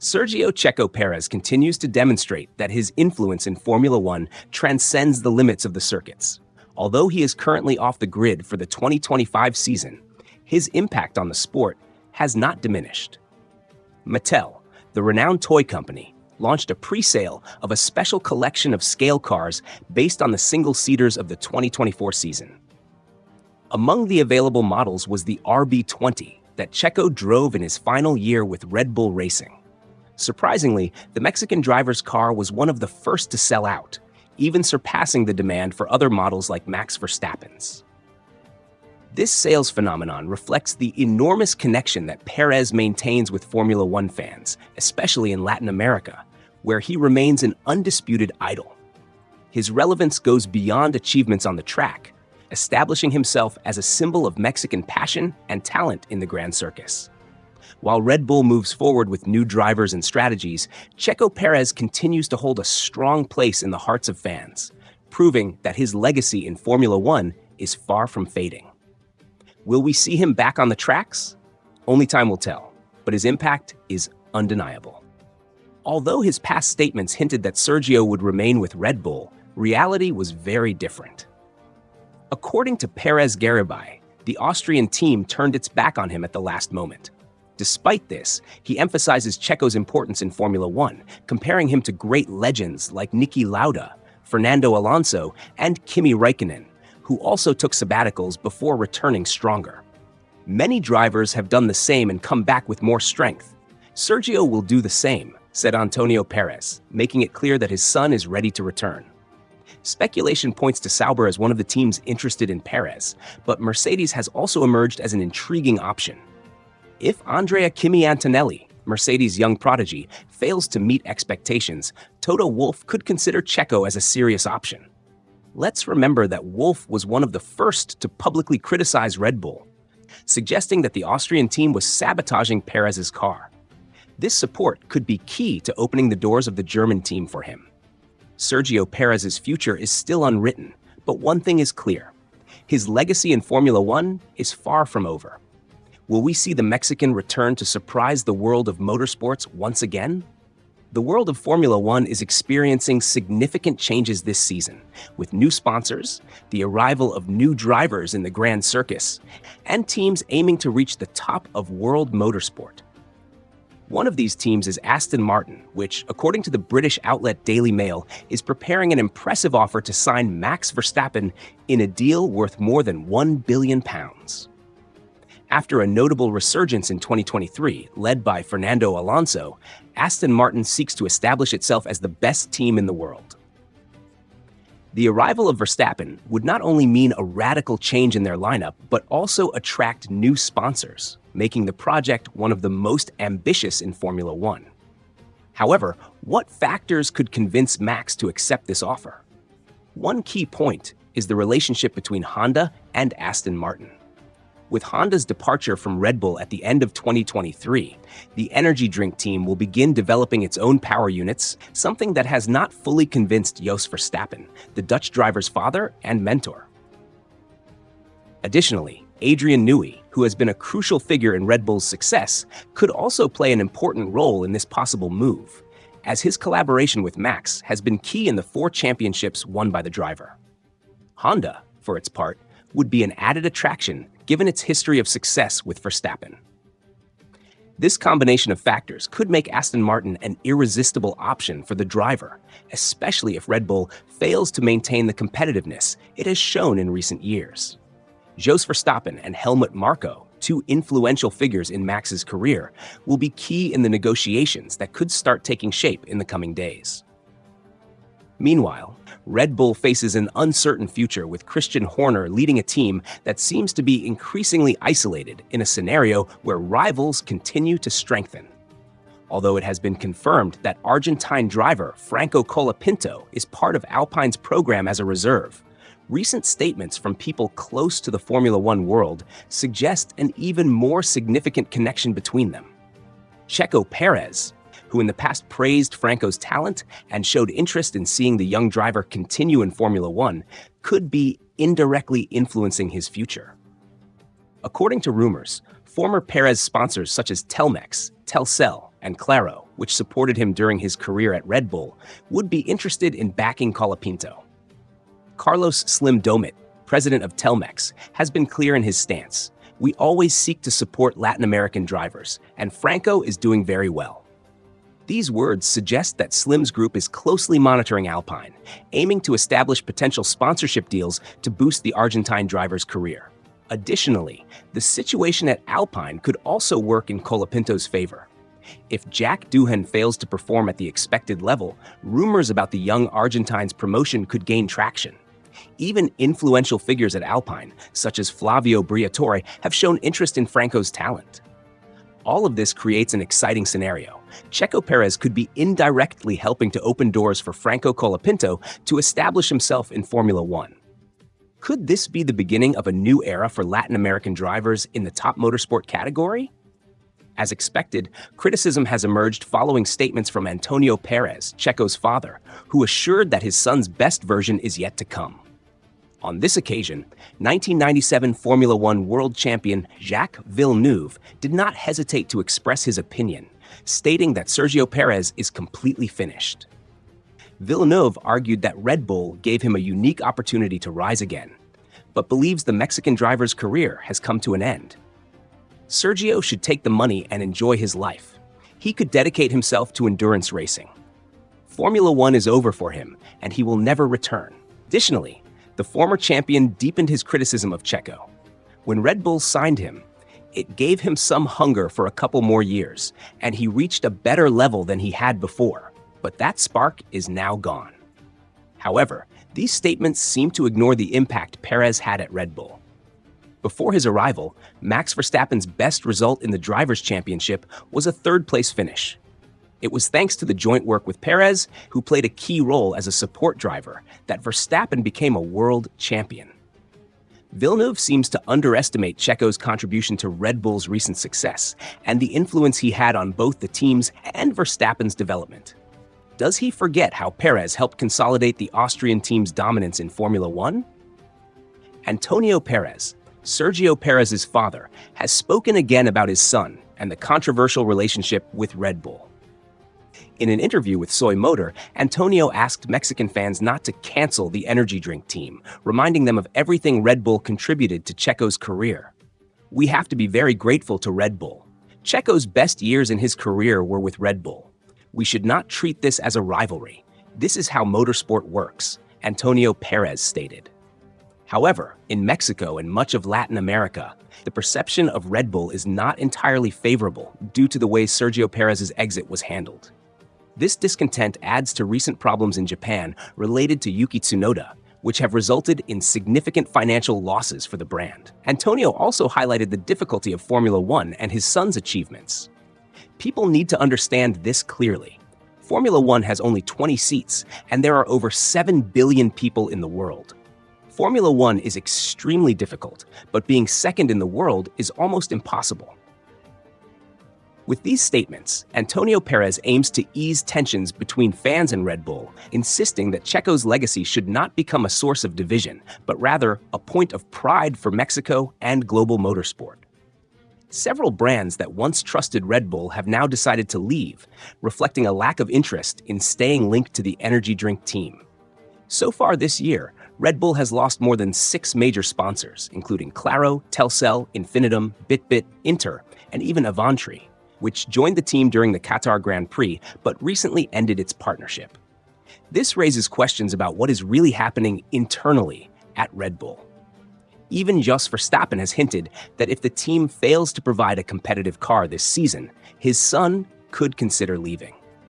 Sergio Checo Perez continues to demonstrate that his influence in Formula One transcends the limits of the circuits. Although he is currently off the grid for the 2025 season, his impact on the sport has not diminished. Mattel, the renowned toy company, launched a pre-sale of a special collection of scale cars based on the single-seaters of the 2024 season. Among the available models was the RB20 that Checo drove in his final year with Red Bull Racing. Surprisingly, the Mexican driver's car was one of the first to sell out, even surpassing the demand for other models like Max Verstappen's. This sales phenomenon reflects the enormous connection that Perez maintains with Formula One fans, especially in Latin America, where he remains an undisputed idol. His relevance goes beyond achievements on the track, establishing himself as a symbol of Mexican passion and talent in the Grand Circus. While Red Bull moves forward with new drivers and strategies, Checo Perez continues to hold a strong place in the hearts of fans, proving that his legacy in Formula One is far from fading. Will we see him back on the tracks? Only time will tell, but his impact is undeniable. Although his past statements hinted that Sergio would remain with Red Bull, reality was very different. According to Perez Garibay, the Austrian team turned its back on him at the last moment. Despite this, he emphasizes Checo's importance in Formula One, comparing him to great legends like Niki Lauda, Fernando Alonso, and Kimi Räikkönen, who also took sabbaticals before returning stronger. Many drivers have done the same and come back with more strength. Sergio will do the same, said Antonio Perez, making it clear that his son is ready to return. Speculation points to Sauber as one of the teams interested in Perez, but Mercedes has also emerged as an intriguing option. If Andrea Kimi Antonelli, Mercedes' young prodigy, fails to meet expectations, Toto Wolff could consider Checo as a serious option. Let's remember that Wolff was one of the first to publicly criticize Red Bull, suggesting that the Austrian team was sabotaging Perez's car. This support could be key to opening the doors of the German team for him. Sergio Perez's future is still unwritten, but one thing is clear. His legacy in Formula One is far from over. Will we see the Mexican return to surprise the world of motorsports once again? The world of Formula One is experiencing significant changes this season, with new sponsors, the arrival of new drivers in the Grand Circus, and teams aiming to reach the top of world motorsport. One of these teams is Aston Martin, which, according to the British outlet Daily Mail, is preparing an impressive offer to sign Max Verstappen in a deal worth more than £1 billion. After a notable resurgence in 2023, led by Fernando Alonso, Aston Martin seeks to establish itself as the best team in the world. The arrival of Verstappen would not only mean a radical change in their lineup, but also attract new sponsors, making the project one of the most ambitious in Formula One. However, what factors could convince Max to accept this offer? One key point is the relationship between Honda and Aston Martin. With Honda's departure from Red Bull at the end of 2023, the energy drink team will begin developing its own power units, something that has not fully convinced Jos Verstappen, the Dutch driver's father and mentor. Additionally, Adrian Newey, who has been a crucial figure in Red Bull's success, could also play an important role in this possible move, as his collaboration with Max has been key in the 4 championships won by the driver. Honda, for its part, would be an added attraction given its history of success with Verstappen. This combination of factors could make Aston Martin an irresistible option for the driver, especially if Red Bull fails to maintain the competitiveness it has shown in recent years. Jos Verstappen and Helmut Marko, 2 influential figures in Max's career, will be key in the negotiations that could start taking shape in the coming days. Meanwhile, Red Bull faces an uncertain future with Christian Horner leading a team that seems to be increasingly isolated in a scenario where rivals continue to strengthen. Although it has been confirmed that Argentine driver Franco Colapinto is part of Alpine's program as a reserve, recent statements from people close to the Formula One world suggest an even more significant connection between them. Checo Perez, who in the past praised Franco's talent and showed interest in seeing the young driver continue in Formula One, could be indirectly influencing his future. According to rumors, former Perez sponsors such as Telmex, Telcel, and Claro, which supported him during his career at Red Bull, would be interested in backing Colapinto. Carlos Slim Domit, president of Telmex, has been clear in his stance. We always seek to support Latin American drivers, and Franco is doing very well. These words suggest that Slim's group is closely monitoring Alpine, aiming to establish potential sponsorship deals to boost the Argentine driver's career. Additionally, the situation at Alpine could also work in Colapinto's favor. If Jack Doohan fails to perform at the expected level, rumors about the young Argentine's promotion could gain traction. Even influential figures at Alpine, such as Flavio Briatore, have shown interest in Franco's talent. All of this creates an exciting scenario. Checo Perez could be indirectly helping to open doors for Franco Colapinto to establish himself in Formula One. Could this be the beginning of a new era for Latin American drivers in the top motorsport category? As expected, criticism has emerged following statements from Antonio Perez, Checo's father, who assured that his son's best version is yet to come. On this occasion, 1997 Formula One world champion Jacques Villeneuve did not hesitate to express his opinion, stating that Sergio Perez is completely finished. Villeneuve argued that Red Bull gave him a unique opportunity to rise again, but believes the Mexican driver's career has come to an end. Sergio should take the money and enjoy his life. He could dedicate himself to endurance racing. Formula One is over for him, and he will never return. Additionally, the former champion deepened his criticism of Checo. When Red Bull signed him, it gave him some hunger for a couple more years, and he reached a better level than he had before. But that spark is now gone. However, these statements seem to ignore the impact Perez had at Red Bull. Before his arrival, Max Verstappen's best result in the Drivers' Championship was a third-place finish. It was thanks to the joint work with Perez, who played a key role as a support driver, that Verstappen became a world champion. Villeneuve seems to underestimate Checo's contribution to Red Bull's recent success and the influence he had on both the team's and Verstappen's development. Does he forget how Perez helped consolidate the Austrian team's dominance in Formula One? Antonio Perez, Sergio Perez's father, has spoken again about his son and the controversial relationship with Red Bull. In an interview with Soy Motor, Antonio asked Mexican fans not to cancel the energy drink team, reminding them of everything Red Bull contributed to Checo's career. We have to be very grateful to Red Bull. Checo's best years in his career were with Red Bull. We should not treat this as a rivalry. This is how motorsport works, Antonio Perez stated. However, in Mexico and much of Latin America, the perception of Red Bull is not entirely favorable due to the way Sergio Perez's exit was handled. This discontent adds to recent problems in Japan related to Yuki Tsunoda, which have resulted in significant financial losses for the brand. Antonio also highlighted the difficulty of Formula One and his son's achievements. People need to understand this clearly. Formula One has only 20 seats, and there are over 7 billion people in the world. Formula One is extremely difficult, but being second in the world is almost impossible. With these statements, Antonio Perez aims to ease tensions between fans and Red Bull, insisting that Checo's legacy should not become a source of division, but rather a point of pride for Mexico and global motorsport. Several brands that once trusted Red Bull have now decided to leave, reflecting a lack of interest in staying linked to the energy drink team. So far this year, Red Bull has lost more than 6 major sponsors, including Claro, Telcel, Infinitum, Bitbit, Inter, and even Avantri, which joined the team during the Qatar Grand Prix but recently ended its partnership. This raises questions about what is really happening internally at Red Bull. Even Jos Verstappen has hinted that if the team fails to provide a competitive car this season, his son could consider leaving.